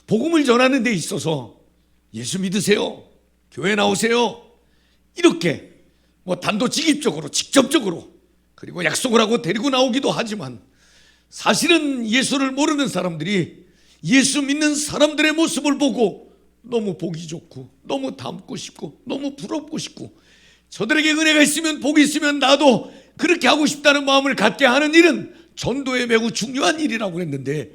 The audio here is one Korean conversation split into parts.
복음을 전하는 데 있어서 예수 믿으세요, 교회 나오세요, 이렇게 단도직입적으로 직접적으로 그리고 약속을 하고 데리고 나오기도 하지만, 사실은 예수를 모르는 사람들이 예수 믿는 사람들의 모습을 보고 너무 보기 좋고 너무 닮고 싶고 너무 부럽고 싶고, 저들에게 은혜가 있으면 복이 있으면 나도 그렇게 하고 싶다는 마음을 갖게 하는 일은 전도에 매우 중요한 일이라고 했는데,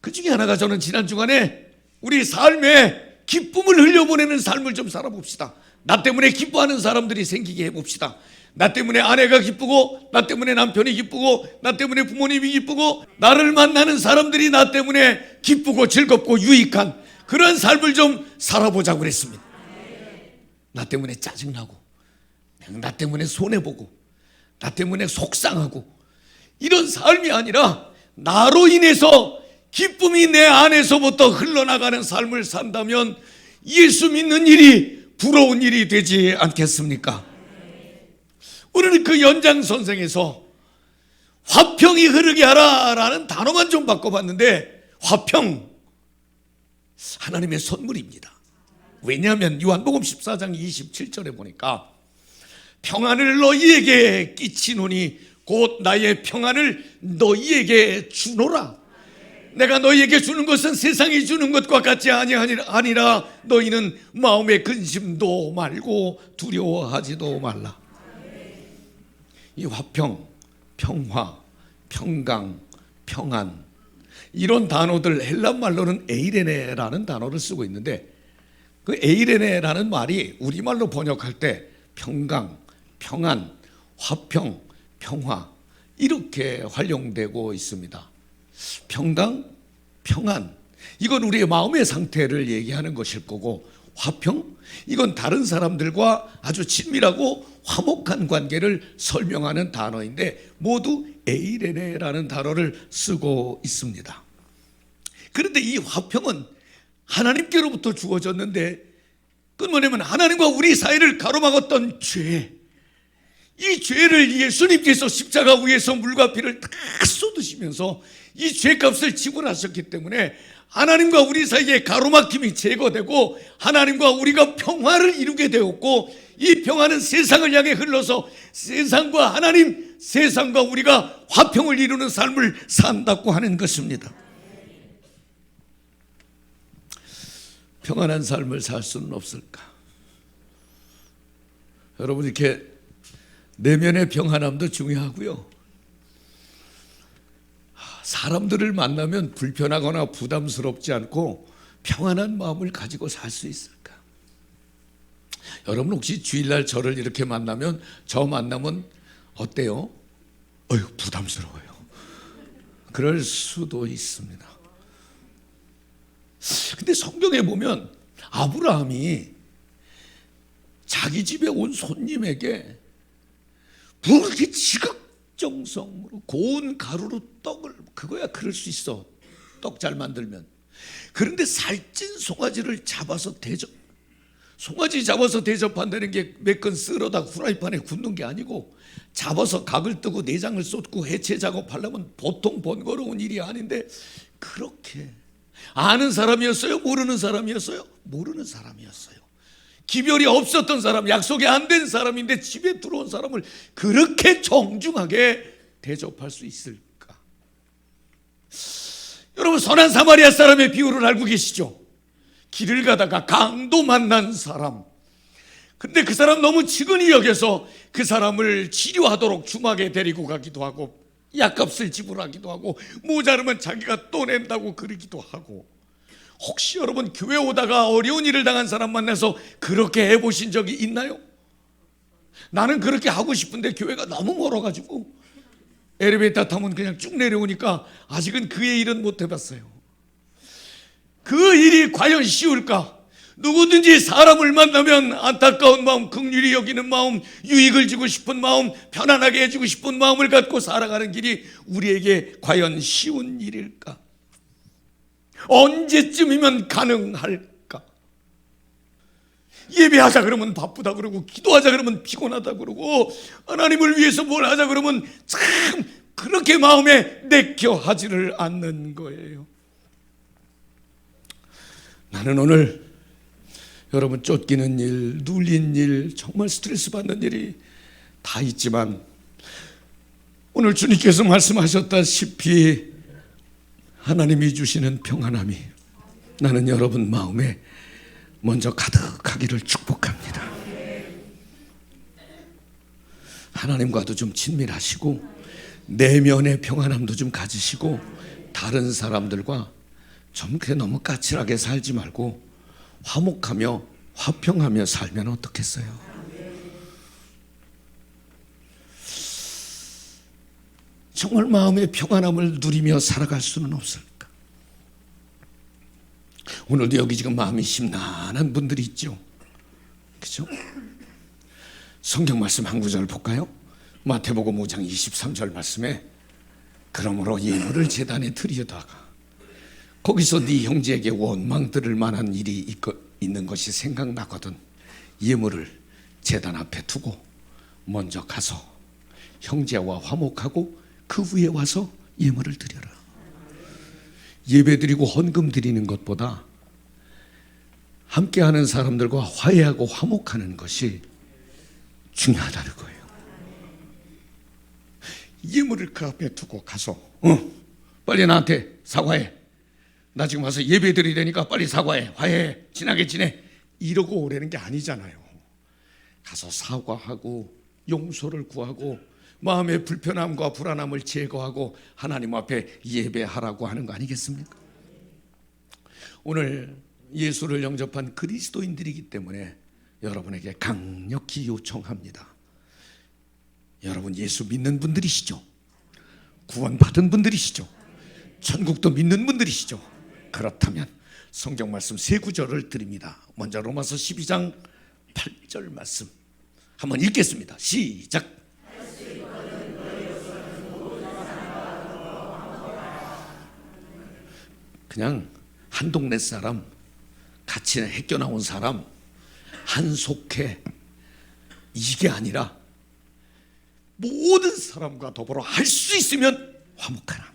그 중에 하나가 저는 지난 주간에 우리 삶에 기쁨을 흘려보내는 삶을 좀 살아봅시다. 나 때문에 기뻐하는 사람들이 생기게 해봅시다. 나 때문에 아내가 기쁘고, 나 때문에 남편이 기쁘고, 나 때문에 부모님이 기쁘고, 나를 만나는 사람들이 나 때문에 기쁘고 즐겁고 유익한 그런 삶을 좀 살아보자고 그랬습니다. 나 때문에 짜증나고, 나 때문에 손해보고, 나 때문에 속상하고, 이런 삶이 아니라 나로 인해서 기쁨이 내 안에서부터 흘러나가는 삶을 산다면 예수 믿는 일이 부러운 일이 되지 않겠습니까? 우리는 그 연장선상에서 화평이 흐르게 하라라는 단어만 좀 바꿔봤는데, 화평, 하나님의 선물입니다. 왜냐하면 요한복음 14장 27절에 보니까 평안을 너희에게 끼치노니 곧 나의 평안을 너희에게 주노라. 내가 너희에게 주는 것은 세상이 주는 것과 같지 아니라 너희는 마음의 근심도 말고 두려워하지도 말라. 이 화평, 평화, 평강, 평안, 이런 단어들 헬란 말로는 에이레네라는 단어를 쓰고 있는데, 그 에이레네라는 말이 우리말로 번역할 때 평강, 평안, 화평, 평화 이렇게 활용되고 있습니다. 평강, 평안, 이건 우리의 마음의 상태를 얘기하는 것일 거고, 화평, 이건 다른 사람들과 아주 친밀하고 화목한 관계를 설명하는 단어인데 모두 에이레네라는 단어를 쓰고 있습니다. 그런데 이 화평은 하나님께로부터 주어졌는데, 그건 뭐냐면 하나님과 우리 사이를 가로막았던 죄, 이 죄를 예수님께서 십자가 위에서 물과 피를 다 쏟으시면서 이 죄값을 지불하셨기 때문에 하나님과 우리 사이의 가로막힘이 제거되고 하나님과 우리가 평화를 이루게 되었고, 이 평화는 세상을 향해 흘러서 세상과 하나님, 세상과 우리가 화평을 이루는 삶을 산다고 하는 것입니다. 평안한 삶을 살 수는 없을까? 여러분, 이렇게 내면의 평안함도 중요하고요, 사람들을 만나면 불편하거나 부담스럽지 않고 평안한 마음을 가지고 살 수 있을까? 여러분, 혹시 주일날 저를 이렇게 만나면 저 만나면 어때요? 부담스러워요. 그럴 수도 있습니다. 근데 성경에 보면 아브라함이 자기 집에 온 손님에게 그렇게 지극정성으로 고운 가루로 떡을, 그거야 그럴 수 있어, 떡 잘 만들면. 그런데 살찐 송아지를 잡아서 송아지 잡아서 대접한다는 게 몇 건 쓸어다 후라이팬에 굽는 게 아니고, 잡아서 각을 뜨고 내장을 쏟고 해체 작업하려면 보통 번거로운 일이 아닌데, 그렇게 아는 사람이었어요? 모르는 사람이었어요? 모르는 사람이었어요. 기별이 없었던 사람, 약속이 안 된 사람인데 집에 들어온 사람을 그렇게 정중하게 대접할 수 있을까? 여러분, 선한 사마리아 사람의 비유를 알고 계시죠? 길을 가다가 강도 만난 사람, 근데 그 사람 너무 측은히 여겨서 그 사람을 치료하도록 주막에 데리고 가기도 하고, 약값을 지불하기도 하고, 모자르면 자기가 또 낸다고 그러기도 하고. 혹시 여러분 교회 오다가 어려운 일을 당한 사람 만나서 그렇게 해보신 적이 있나요? 나는 그렇게 하고 싶은데 교회가 너무 멀어가지고 엘리베이터 타면 그냥 쭉 내려오니까 아직은 그의 일은 못 해봤어요. 그 일이 과연 쉬울까? 누구든지 사람을 만나면 안타까운 마음, 긍휼히 여기는 마음, 유익을 주고 싶은 마음, 편안하게 해주고 싶은 마음을 갖고 살아가는 길이 우리에게 과연 쉬운 일일까? 언제쯤이면 가능할까? 예배하자 그러면 바쁘다 그러고, 기도하자 그러면 피곤하다 그러고, 하나님을 위해서 뭘 하자 그러면 참 그렇게 마음에 내켜 하지를 않는 거예요. 나는 오늘 여러분 쫓기는 일, 눌린 일, 정말 스트레스 받는 일이 다 있지만 오늘 주님께서 말씀하셨다시피 하나님이 주시는 평안함이 나는 여러분 마음에 먼저 가득하기를 축복합니다. 하나님과도 좀 친밀하시고 내면의 평안함도 좀 가지시고 다른 사람들과 좀 그렇게 너무 까칠하게 살지 말고 화목하며 화평하며 살면 어떻겠어요? 정말 마음의 평안함을 누리며 살아갈 수는 없을까? 오늘도 여기 지금 마음이 심란한 분들이 있죠. 그렇죠? 성경 말씀 한 구절 볼까요? 마태복음 5장 23절 말씀에 그러므로 예물을 제단에 드리다가 거기서 네 형제에게 원망 들을 만한 일이 있는 것이 생각나거든 예물을 제단 앞에 두고 먼저 가서 형제와 화목하고 그 후에 와서 예물을 드려라. 예배 드리고 헌금 드리는 것보다 함께하는 사람들과 화해하고 화목하는 것이 중요하다는 거예요. 예물을 그 앞에 두고 가서 빨리 나한테 사과해. 나 지금 와서 예배 드리려니까 빨리 사과해. 화해해. 친하게 지내. 이러고 오라는 게 아니잖아요. 가서 사과하고 용서를 구하고 마음의 불편함과 불안함을 제거하고 하나님 앞에 예배하라고 하는 거 아니겠습니까? 오늘 예수를 영접한 그리스도인들이기 때문에 여러분에게 강력히 요청합니다. 여러분 예수 믿는 분들이시죠? 구원받은 분들이시죠? 천국도 믿는 분들이시죠? 그렇다면 성경 말씀 세 구절을 드립니다. 먼저 로마서 12장 8절 말씀 한번 읽겠습니다. 시작. 그냥 한 동네 사람, 같이 학교 나온 사람, 한 속해 이게 아니라 모든 사람과 더불어 할 수 있으면 화목하라.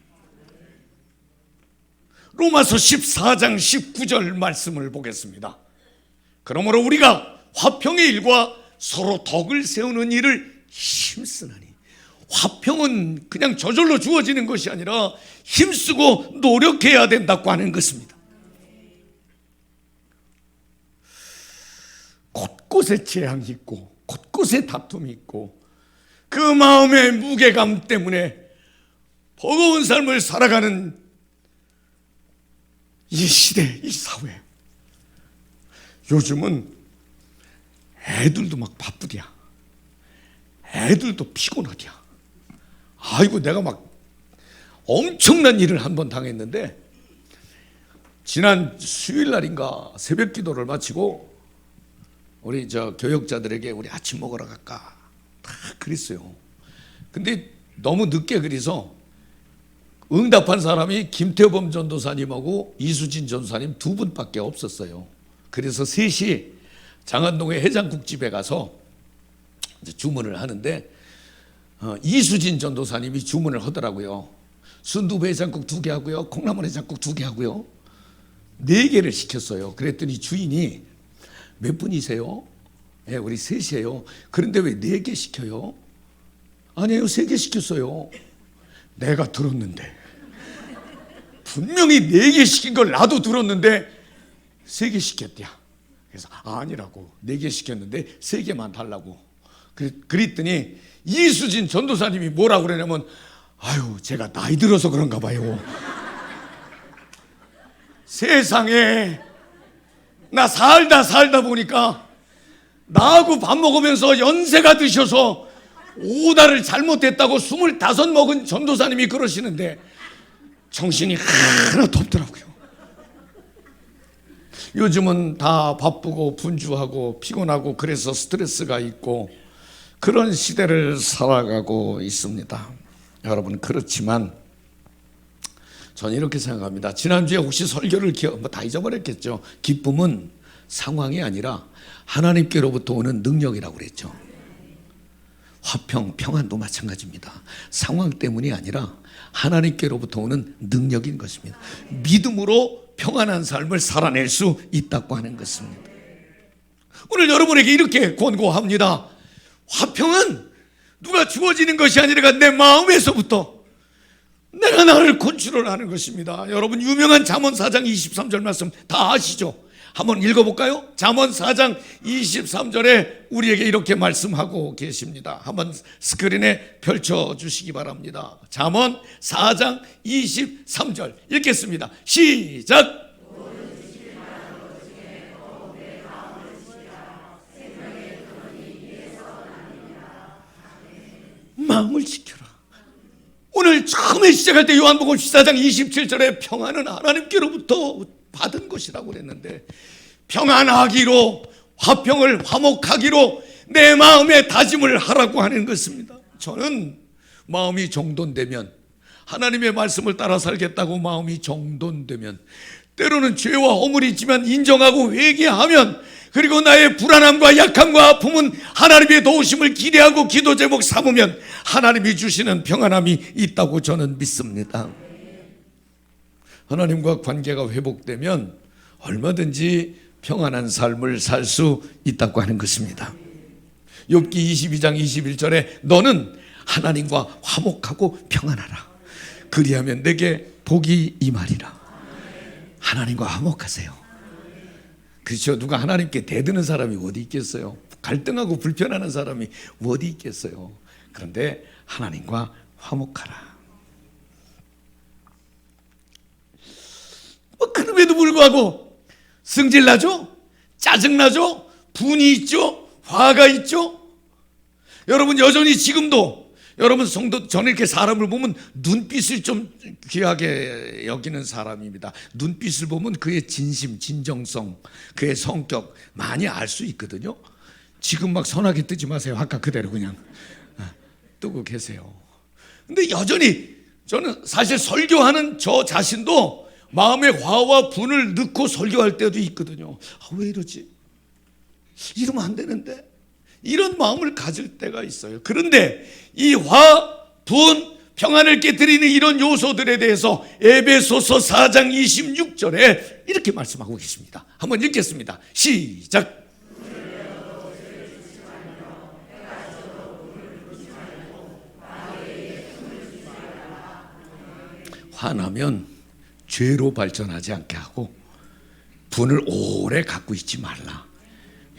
로마서 14장 19절 말씀을 보겠습니다. 그러므로 우리가 화평의 일과 서로 덕을 세우는 일을 힘쓰나니 화평은 그냥 저절로 주어지는 것이 아니라 힘쓰고 노력해야 된다고 하는 것입니다. 곳곳에 재앙이 있고 곳곳에 다툼이 있고 그 마음의 무게감 때문에 버거운 삶을 살아가는 이 시대, 이 사회. 요즘은 애들도 막 바쁘디야. 애들도 피곤하디야. 아이고 내가 막 엄청난 일을 한 번 당했는데 지난 수요일 날인가 새벽 기도를 마치고 우리 교역자들에게 우리 아침 먹으러 갈까 다 그랬어요. 근데 너무 늦게 그래서 응답한 사람이 김태범 전도사님하고 이수진 전도사님 두 분밖에 없었어요. 그래서 3시 장안동의 해장국집에 가서 이제 주문을 하는데 이수진 전도사님이 주문을 하더라고요. 순두부 해장국 2개 하고요, 콩나물 해장국 2개 하고요, 4개를 시켰어요. 그랬더니 주인이 몇 분이세요? 네, 우리 3이에요. 그런데 왜 4개 시켜요? 아니에요, 3개 시켰어요. 내가 들었는데 분명히 4개 시킨 걸 나도 들었는데 3개 시켰대야. 그래서 아니라고, 4개 시켰는데 3개만 달라고. 그랬더니 이수진 전도사님이 뭐라고 그러냐면 아유 제가 나이 들어서 그런가 봐요. 세상에 나 살다 보니까 나하고 밥 먹으면서 연세가 드셔서 오다를 잘못했다고 25 먹은 전도사님이 그러시는데 정신이 하나도 없더라고요. 요즘은 다 바쁘고 분주하고 피곤하고 그래서 스트레스가 있고 그런 시대를 살아가고 있습니다. 여러분 그렇지만 저는 이렇게 생각합니다. 지난주에 혹시 설교를 다 잊어버렸겠죠. 기쁨은 상황이 아니라 하나님께로부터 오는 능력이라고 그랬죠. 화평, 평안도 마찬가지입니다. 상황 때문이 아니라 하나님께로부터 오는 능력인 것입니다. 믿음으로 평안한 삶을 살아낼 수 있다고 하는 것입니다. 오늘 여러분에게 이렇게 권고합니다. 화평은 누가 주어지는 것이 아니라 내 마음에서부터 내가 나를 컨트롤하는 것입니다. 여러분 유명한 잠언 4장 23절 말씀 다 아시죠? 한번 읽어볼까요? 잠언 4장 23절에 우리에게 이렇게 말씀하고 계십니다. 한번 스크린에 펼쳐주시기 바랍니다. 잠언 4장 23절 읽겠습니다. 시작! 마음을 지켜라. 오늘 처음에 시작할 때 요한복음 14장 27절에 평안은 하나님께로부터 받은 것이라고 그랬는데, 평안하기로, 화평을 화목하기로 내 마음에 다짐을 하라고 하는 것입니다. 저는 마음이 정돈되면, 하나님의 말씀을 따라 살겠다고 마음이 정돈되면, 때로는 죄와 허물이 있지만 인정하고 회개하면, 그리고 나의 불안함과 약함과 아픔은 하나님의 도우심을 기대하고 기도 제목 삼으면 하나님이 주시는 평안함이 있다고 저는 믿습니다. 하나님과 관계가 회복되면 얼마든지 평안한 삶을 살 수 있다고 하는 것입니다. 욥기 22장 21절에 너는 하나님과 화목하고 평안하라. 그리하면 내게 복이 임하리라. 하나님과 화목하세요. 그렇죠. 누가 하나님께 대드는 사람이 어디 있겠어요? 갈등하고 불편하는 사람이 어디 있겠어요? 그런데 하나님과 화목하라. 그럼에도 불구하고 승질나죠? 짜증나죠? 분이 있죠? 화가 있죠? 여러분 여전히 지금도 여러분 성도, 저는 이렇게 사람을 보면 눈빛을 좀 귀하게 여기는 사람입니다. 눈빛을 보면 그의 진심, 진정성, 그의 성격 많이 알 수 있거든요. 지금 막 선하게 뜨지 마세요. 아까 그대로 그냥 뜨고 계세요. 근데 여전히 저는 사실 설교하는 저 자신도 마음에 화와 분을 넣고 설교할 때도 있거든요. 왜 이러지? 이러면 안 되는데. 이런 마음을 가질 때가 있어요. 그런데 이 화, 분, 평안을 깨뜨리는 이런 요소들에 대해서 에베소서 4장 26절에 이렇게 말씀하고 계십니다. 한번 읽겠습니다. 시작! 화나면 죄로 발전하지 않게 하고 분을 오래 갖고 있지 말라.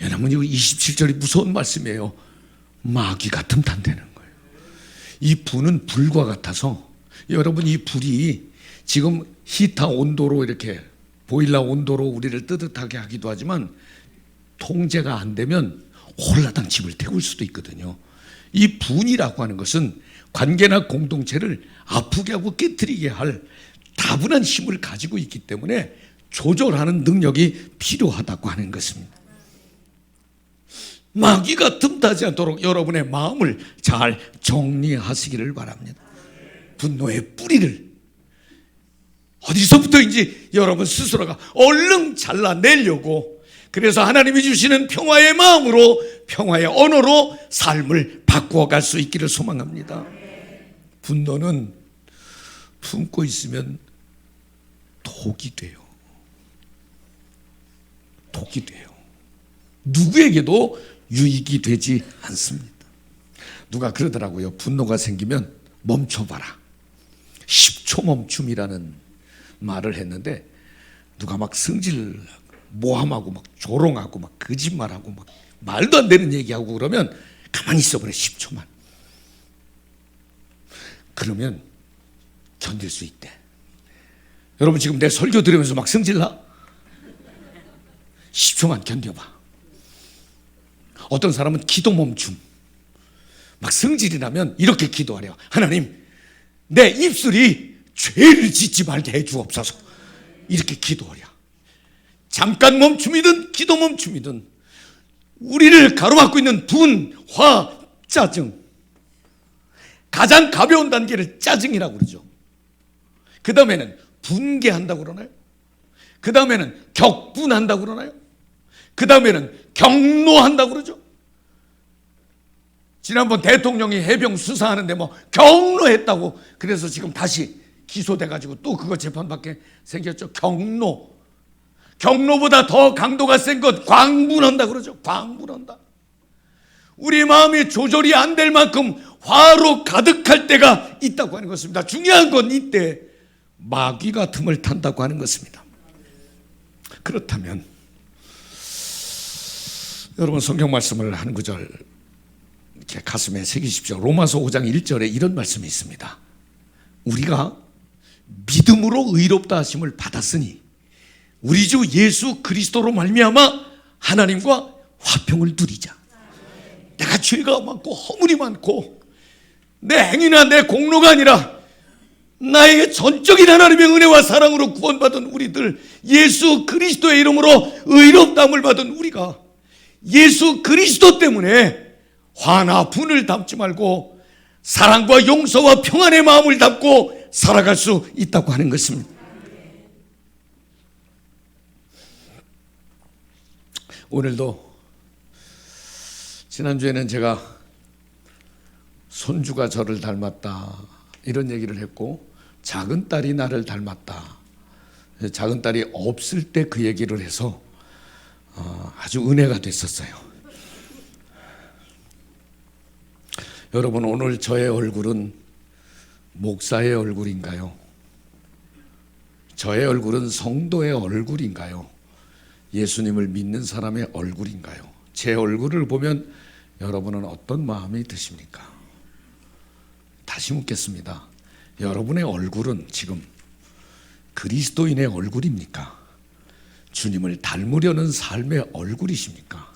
여러분 이거 27절이 무서운 말씀이에요. 마귀가 틈탄다는 거예요. 이 불은 불과 같아서 여러분 이 불이 지금 히터 온도로 이렇게 보일러 온도로 우리를 뜨뜻하게 하기도 하지만 통제가 안 되면 홀라당 집을 태울 수도 있거든요. 이 분이라고 하는 것은 관계나 공동체를 아프게 하고 깨트리게 할 다분한 힘을 가지고 있기 때문에 조절하는 능력이 필요하다고 하는 것입니다. 마귀가 틈타지 않도록 여러분의 마음을 잘 정리하시기를 바랍니다. 분노의 뿌리를 어디서부터인지 여러분 스스로가 얼른 잘라내려고, 그래서 하나님이 주시는 평화의 마음으로, 평화의 언어로 삶을 바꾸어갈 수 있기를 소망합니다. 분노는 품고 있으면 독이 돼요. 독이 돼요. 누구에게도 유익이 되지 않습니다. 누가 그러더라고요. 분노가 생기면 멈춰봐라. 10초 멈춤이라는 말을 했는데, 누가 막 승질 모함하고 막 조롱하고 막 거짓말하고 막 말도 안 되는 얘기하고 그러면 가만히 있어버려. 10초만. 그러면 견딜 수 있대. 여러분 지금 내 설교 들으면서 막 승질나? 10초만 견뎌봐. 어떤 사람은 기도 멈춤. 막 성질이 나면 이렇게 기도하래요. 하나님, 내 입술이 죄를 짓지 말게 해주옵소서. 이렇게 기도하려. 잠깐 멈춤이든 기도 멈춤이든 우리를 가로막고 있는 분, 화, 짜증, 가장 가벼운 단계를 짜증이라고 그러죠. 그 다음에는 분개한다고 그러나요? 그 다음에는 격분한다고 그러나요? 그 다음에는 경노한다고 그러죠. 지난번 대통령이 해병 수사하는데 뭐 경로했다고, 그래서 지금 다시 기소돼가지고 또 그거 재판받게 생겼죠. 경로보다 더 강도가 센 것 광분한다 그러죠. 광분한다. 우리 마음이 조절이 안 될 만큼 화로 가득할 때가 있다고 하는 것입니다. 중요한 건 이때 마귀가 틈을 탄다고 하는 것입니다. 그렇다면 여러분 성경 말씀을 한 구절 이렇게 가슴에 새기십시오. 로마서 5장 1절에 이런 말씀이 있습니다. 우리가 믿음으로 의롭다 하심을 받았으니 우리 주 예수 그리스도로 말미암아 하나님과 화평을 누리자. 내가 죄가 많고 허물이 많고 내 행위나 내 공로가 아니라 나에게 전적인 하나님의 은혜와 사랑으로 구원받은 우리들, 예수 그리스도의 이름으로 의롭다함을 받은 우리가 예수 그리스도 때문에 화나 분을 담지 말고 사랑과 용서와 평안의 마음을 담고 살아갈 수 있다고 하는 것입니다. 오늘도 지난주에는 제가 손주가 저를 닮았다 이런 얘기를 했고 작은 딸이 나를 닮았다. 작은 딸이 없을 때 그 얘기를 해서 아주 은혜가 됐었어요. 여러분 오늘 저의 얼굴은 목사의 얼굴인가요? 저의 얼굴은 성도의 얼굴인가요? 예수님을 믿는 사람의 얼굴인가요? 제 얼굴을 보면 여러분은 어떤 마음이 드십니까? 다시 묻겠습니다. 여러분의 얼굴은 지금 그리스도인의 얼굴입니까? 주님을 닮으려는 삶의 얼굴이십니까?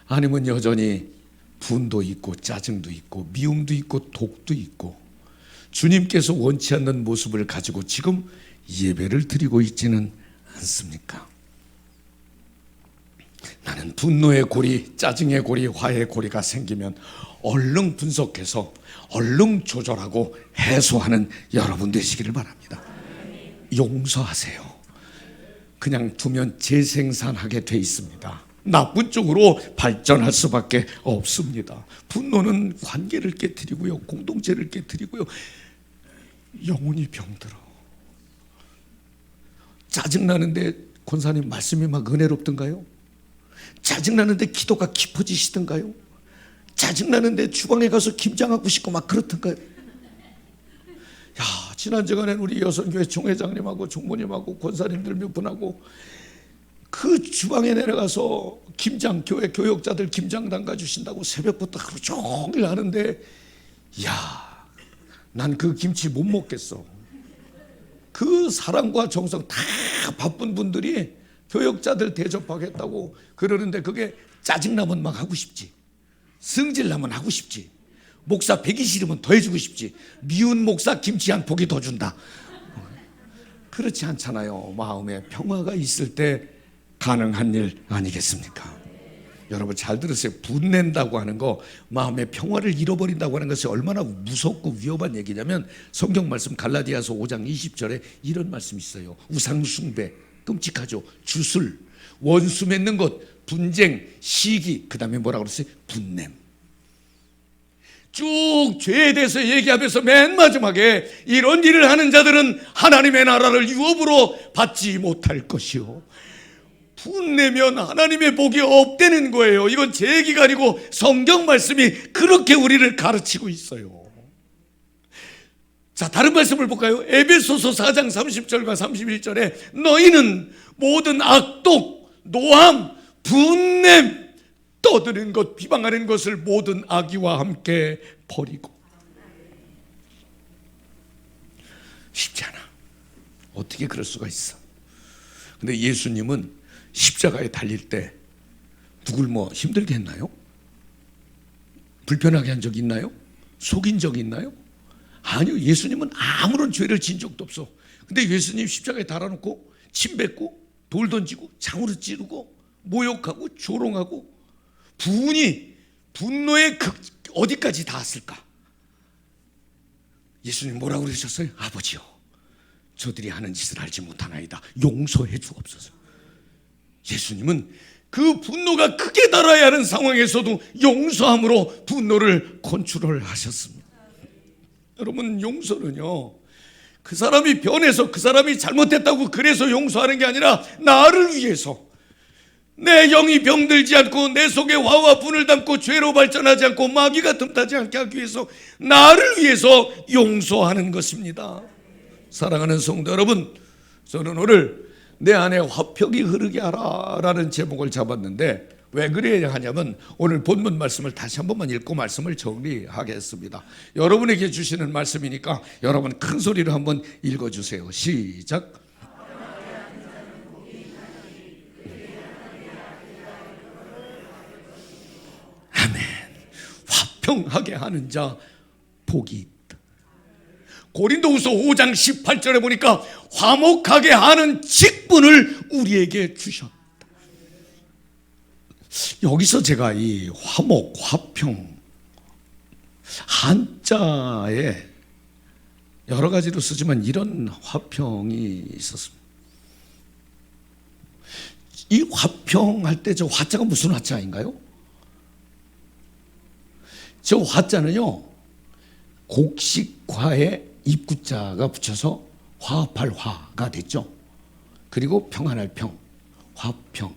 아니면 여전히 분도 있고 짜증도 있고 미움도 있고 독도 있고 주님께서 원치 않는 모습을 가지고 지금 예배를 드리고 있지는 않습니까? 나는 분노의 고리, 짜증의 고리, 화의 고리가 생기면 얼른 분석해서 얼른 조절하고 해소하는 여러분 되시기를 바랍니다. 용서하세요. 그냥 두면 재생산하게 돼 있습니다. 나쁜 쪽으로 발전할 수밖에 없습니다. 분노는 관계를 깨트리고요, 공동체를 깨트리고요, 영혼이 병들어. 짜증나는데 권사님 말씀이 막 은혜롭던가요? 짜증나는데 기도가 깊어지시던가요? 짜증나는데 주방에 가서 김장하고 싶고 막 그렇던가요? 야, 지난주간엔 우리 여성교회 총회장님하고 총무님하고 권사님들 몇 분하고 그 주방에 내려가서 김장, 교회 교역자들 김장 담가주신다고 새벽부터 하루 종일 하는데, 야, 난 그 김치 못 먹겠어. 그 사랑과 정성 다 바쁜 분들이 교역자들 대접하겠다고 그러는데 그게 짜증나면 막 하고 싶지, 성질나면 하고 싶지, 목사 배기 싫으면 더 해주고 싶지, 미운 목사 김치 한 포기 더 준다. 그렇지 않잖아요. 마음에 평화가 있을 때 가능한 일 아니겠습니까? 여러분 잘 들으세요. 분낸다고 하는 거, 마음의 평화를 잃어버린다고 하는 것이 얼마나 무섭고 위험한 얘기냐면 성경 말씀 갈라디아서 5장 20절에 이런 말씀이 있어요. 우상숭배 끔찍하죠. 주술, 원수 맺는 것, 분쟁, 시기, 그 다음에 뭐라고 그랬어요? 분냄. 쭉 죄에 대해서 얘기하면서 맨 마지막에 이런 일을 하는 자들은 하나님의 나라를 유업으로 받지 못할 것이요, 분내면 하나님의 복이 없다는 거예요. 이건 제 얘기가 아니고 성경 말씀이 그렇게 우리를 가르치고 있어요. 자, 다른 말씀을 볼까요? 에베소서 4장 30절과 31절에 너희는 모든 악독, 노함, 분냄, 떠드는 것, 비방하는 것을 모든 악의와 함께 버리고. 쉽지 않아. 어떻게 그럴 수가 있어? 근데 예수님은 십자가에 달릴 때 누굴 뭐 힘들게 했나요? 불편하게 한 적 있나요? 속인 적 있나요? 아니요. 예수님은 아무런 죄를 지은 적도 없어. 근데 예수님 십자가에 달아놓고 침 뱉고 돌 던지고 창으로 찌르고 모욕하고 조롱하고 분노의 어디까지 닿았을까? 예수님 뭐라고 그러셨어요? 아버지요, 저들이 하는 짓을 알지 못하나이다. 용서해 주옵소서. 예수님은 그 분노가 크게 달아야 하는 상황에서도 용서함으로 분노를 컨트롤 하셨습니다. 여러분, 용서는요 그 사람이 변해서 그 사람이 잘못했다고 그래서 용서하는 게 아니라 나를 위해서, 내 영이 병들지 않고 내 속에 화와 분을 담고 죄로 발전하지 않고 마귀가 틈타지 않게 하기 위해서 나를 위해서 용서하는 것입니다. 사랑하는 성도 여러분, 저는 오늘 내 안에 화평이 흐르게 하라라는 제목을 잡았는데 왜 그래야 하냐면 오늘 본문 말씀을 다시 한 번만 읽고 말씀을 정리하겠습니다. 여러분에게 주시는 말씀이니까 여러분 큰 소리로 한번 읽어주세요. 시작. 아멘. 화평하게 하는 자 복이 있다. 고린도후서 5장 18절에 보니까 화목하게 하는 직분을 우리에게 주셨다. 여기서 제가 이 화목, 화평, 한자에 여러 가지로 쓰지만 이런 화평이 있었습니다. 이 화평할 때 저 화자가 무슨 화자인가요? 저 화자는요, 곡식화에 입구자가 붙여서 화합할 화가 됐죠. 그리고 평안할 평, 화평.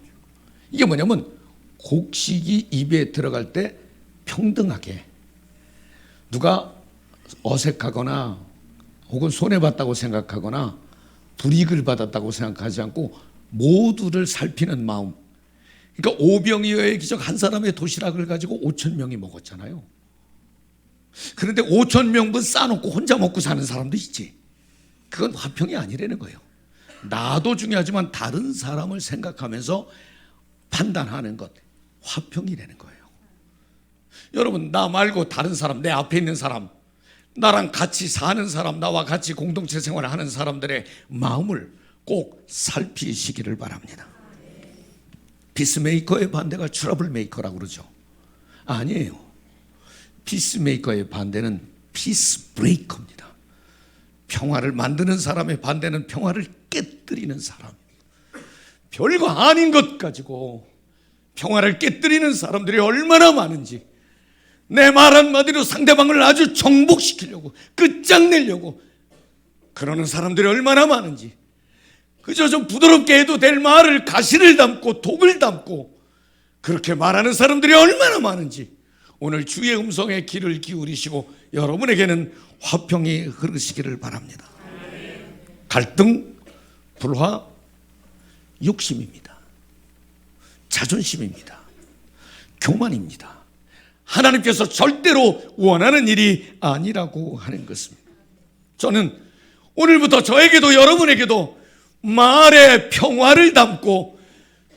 이게 뭐냐면 곡식이 입에 들어갈 때 평등하게, 누가 어색하거나 혹은 손해봤다고 생각하거나 불이익을 받았다고 생각하지 않고 모두를 살피는 마음. 그러니까 오병이어의 기적, 한 사람의 도시락을 가지고 5천 명이 먹었잖아요. 그런데 5천 명분 싸놓고 혼자 먹고 사는 사람도 있지. 그건 화평이 아니라는 거예요. 나도 중요하지만 다른 사람을 생각하면서 판단하는 것, 화평이라는 거예요. 여러분, 나 말고 다른 사람, 내 앞에 있는 사람, 나랑 같이 사는 사람, 나와 같이 공동체 생활을 하는 사람들의 마음을 꼭 살피시기를 바랍니다. 피스메이커의 반대가 트러블 메이커라고 그러죠. 아니에요. 피스메이커의 반대는 피스 브레이커입니다. 평화를 만드는 사람의 반대는 평화를 깨뜨리는 사람. 별거 아닌 것 가지고 평화를 깨뜨리는 사람들이 얼마나 많은지, 내 말 한마디로 상대방을 아주 정복시키려고, 끝장내려고 그러는 사람들이 얼마나 많은지, 그저 좀 부드럽게 해도 될 말을 가시를 담고 독을 담고 그렇게 말하는 사람들이 얼마나 많은지, 오늘 주의 음성에 귀를 기울이시고 여러분에게는 화평이 흐르시기를 바랍니다. 갈등, 불화, 욕심입니다. 자존심입니다. 교만입니다. 하나님께서 절대로 원하는 일이 아니라고 하는 것입니다. 저는 오늘부터 저에게도 여러분에게도 말에 평화를 담고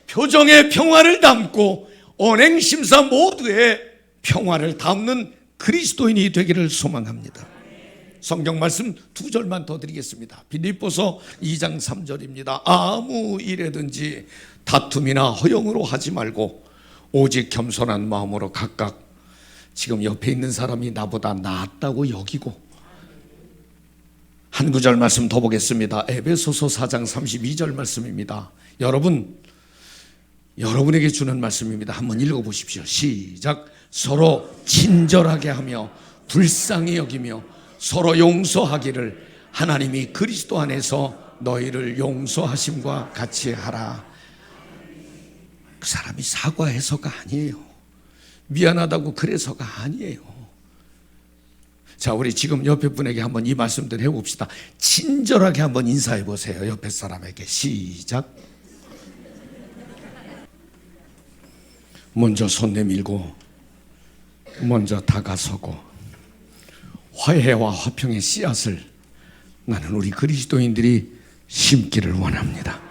표정에 평화를 담고 언행심사 모두에 평화를 담는 그리스도인이 되기를 소망합니다. 성경 말씀 2절만 더 드리겠습니다. 빌립보서 2장 3절입니다. 아무 일에든지 다툼이나 허영으로 하지 말고 오직 겸손한 마음으로 각각 지금 옆에 있는 사람이 나보다 낫다고 여기고, 한 구절 말씀 더 보겠습니다. 에베소서 4장 32절 말씀입니다. 여러분에게 주는 말씀입니다. 한번 읽어보십시오. 시작. 서로 친절하게 하며 불쌍히 여기며 서로 용서하기를 하나님이 그리스도 안에서 너희를 용서하심과 같이 하라. 그 사람이 사과해서가 아니에요. 미안하다고 그래서가 아니에요. 자, 우리 지금 옆에 분에게 한번 이 말씀들 해봅시다. 친절하게 한번 인사해 보세요. 옆에 사람에게. 시작. 먼저 손 내밀고 먼저 다가서고 화해와 화평의 씨앗을 나는 우리 그리스도인들이 심기를 원합니다.